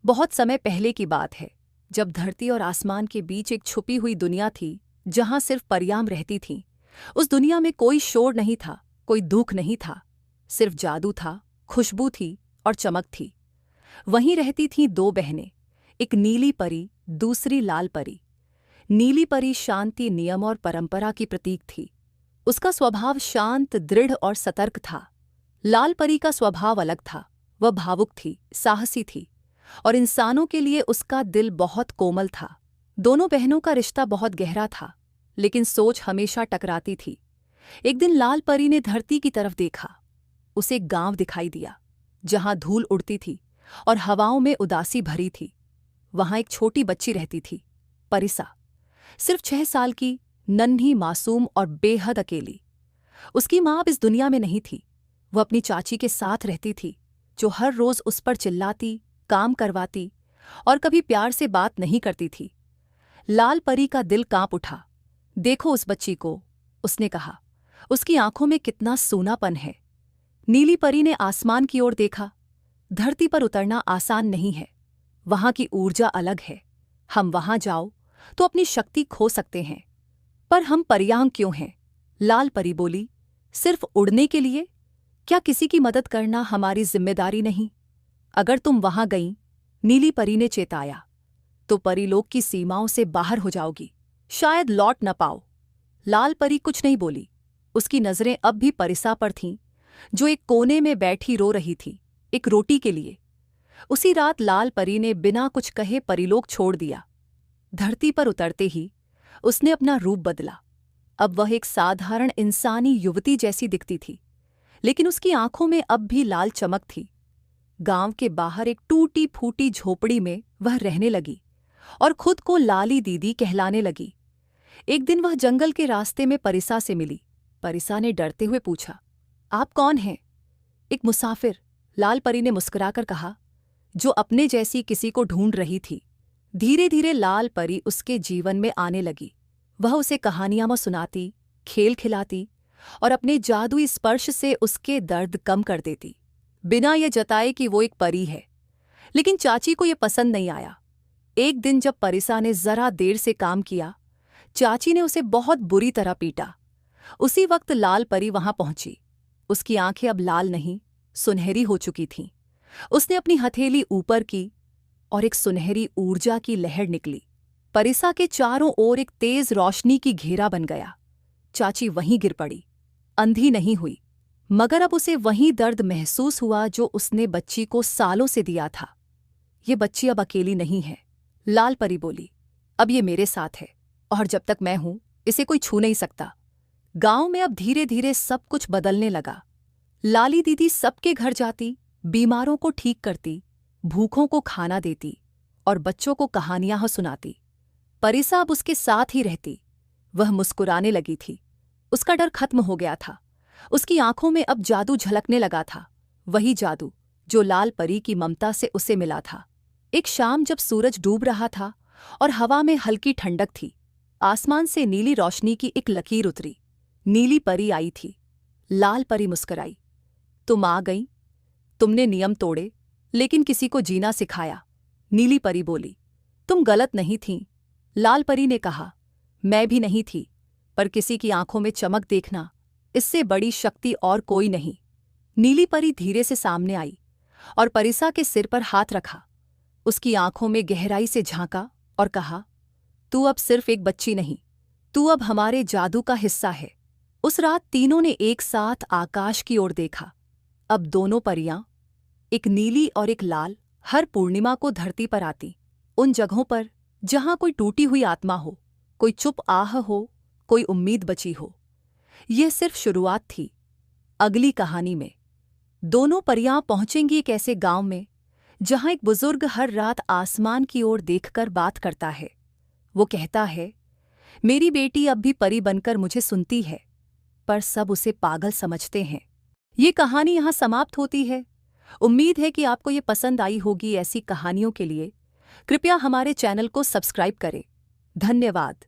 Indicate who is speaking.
Speaker 1: बहुत समय पहले की बात है, जब धरती और आसमान के बीच एक छुपी हुई दुनिया थी, जहां सिर्फ परियां रहती थीं। उस दुनिया में कोई शोर नहीं था, कोई दुख नहीं था, सिर्फ जादू था, खुशबू थी और चमक थी। वहीं रहती थीं दो बहनें, एक नीली परी, दूसरी लाल परी। नीली परी शांति, नियम और परंपरा की प्रतीक थी। उसका स्वभाव शांत, दृढ़ और सतर्क था। लाल परी का स्वभाव अलग था। वह भावुक थी, साहसी थी और इंसानों के लिए उसका दिल बहुत कोमल था। दोनों बहनों का रिश्ता बहुत गहरा था, लेकिन सोच हमेशा टकराती थी। एक दिन लाल परी ने धरती की तरफ देखा। उसे एक गांव दिखाई दिया, जहां धूल उड़ती थी और हवाओं में उदासी भरी थी। वहां एक छोटी बच्ची रहती थी, परिसा, सिर्फ 6 साल की, नन्ही, मासूम और बेहद अकेली। उसकी मां अब इस दुनिया में नहीं थी। वह अपनी चाची के साथ रहती थी, जो हर रोज उस पर चिल्लाती, काम करवाती और कभी प्यार से बात नहीं करती थी। लाल परी का दिल कांप उठा। देखो उस बच्ची को, उसने कहा। उसकी आंखों में कितना सूनापन है। नीली परी ने आसमान की ओर देखा। धरती पर उतरना आसान नहीं है। वहां की ऊर्जा अलग है। हम वहां जाओ तो अपनी शक्ति खो सकते हैं। पर हम परियांग क्यों हैं? लाल परी बोली। सिर्फ उड़ने के लिए? क्या किसी की मदद करना हमारी जिम्मेदारी नहीं? अगर तुम वहां गईं, नीली परी ने चेताया, तो परीलोक की सीमाओं से बाहर हो जाओगी। शायद लौट न पाओ। लाल परी कुछ नहीं बोली। उसकी नजरें अब भी परिसा पर थीं, जो एक कोने में बैठी रो रही थी, एक रोटी के लिए। उसी रात लाल परी ने बिना कुछ कहे परीलोक छोड़ दिया। धरती पर उतरते ही उसने अपना रूप बदला। अब वह एक साधारण इंसानी युवती जैसी दिखती थी, लेकिन उसकी आंखों में अब भी लाल चमक थी। गांव के बाहर एक टूटी फूटी झोपड़ी में वह रहने लगी और खुद को लाली दीदी कहलाने लगी। एक दिन वह जंगल के रास्ते में परिसा से मिली। परिसा ने डरते हुए पूछा, आप कौन हैं? एक मुसाफिर, लाल परी ने मुस्कुराकर कहा, जो अपने जैसी किसी को ढूंढ रही थी। धीरे धीरे लाल परी उसके जीवन में आने लगी। वह उसे कहानियां सुनाती, खेल खिलाती और अपने जादुई स्पर्श से उसके दर्द कम कर देती, बिना ये जताए कि वो एक परी है। लेकिन चाची को ये पसंद नहीं आया। एक दिन जब परिसा ने जरा देर से काम किया, चाची ने उसे बहुत बुरी तरह पीटा। उसी वक्त लाल परी वहां पहुंची। उसकी आंखें अब लाल नहीं, सुनहरी हो चुकी थीं। उसने अपनी हथेली ऊपर की और एक सुनहरी ऊर्जा की लहर निकली। परिसा के चारों ओर एक तेज रोशनी की घेरा बन गया। चाची वहीं गिर पड़ी। अंधी नहीं हुई, मगर अब उसे वहीं दर्द महसूस हुआ जो उसने बच्ची को सालों से दिया था। ये बच्ची अब अकेली नहीं है, लाल परी बोली। अब ये मेरे साथ है और जब तक मैं हूं, इसे कोई छू नहीं सकता। गांव में अब धीरे धीरे सब कुछ बदलने लगा। लाली दीदी सबके घर जाती, बीमारों को ठीक करती, भूखों को खाना देती और बच्चों को कहानियां सुनाती। परिसा अब उसके साथ ही रहती। वह मुस्कुराने लगी थी। उसका डर खत्म हो गया था। उसकी आंखों में अब जादू झलकने लगा था, वही जादू जो लाल परी की ममता से उसे मिला था। एक शाम जब सूरज डूब रहा था और हवा में हल्की ठंडक थी, आसमान से नीली रोशनी की एक लकीर उतरी। नीली परी आई थी। लाल परी मुस्कुराई। तुम आ गई। तुमने नियम तोड़े, लेकिन किसी को जीना सिखाया। नीली परी बोली। तुम गलत नहीं थीं। लाल परी ने कहा, मैं भी नहीं थी, पर किसी की आंखों में चमक देखना, इससे बड़ी शक्ति और कोई नहीं। नीली परी धीरे से सामने आई और परिसा के सिर पर हाथ रखा। उसकी आंखों में गहराई से झांका और कहा, तू अब सिर्फ एक बच्ची नहीं, तू अब हमारे जादू का हिस्सा है। उस रात तीनों ने एक साथ आकाश की ओर देखा। अब दोनों परियां, एक नीली और एक लाल, हर पूर्णिमा को धरती पर आती। उन जगहों पर जहां कोई टूटी हुई आत्मा हो, कोई चुप आह हो, कोई उम्मीद बची हो। यह सिर्फ शुरुआत थी। अगली कहानी में दोनों परियां पहुंचेंगी एक ऐसे गांव में जहां एक बुजुर्ग हर रात आसमान की ओर देखकर बात करता है। वो कहता है, मेरी बेटी अब भी परी बनकर मुझे सुनती है, पर सब उसे पागल समझते हैं। ये कहानी यहां समाप्त होती है। उम्मीद है कि आपको ये पसंद आई होगी। ऐसी कहानियों के लिए कृपया हमारे चैनल को सब्सक्राइब करें। धन्यवाद।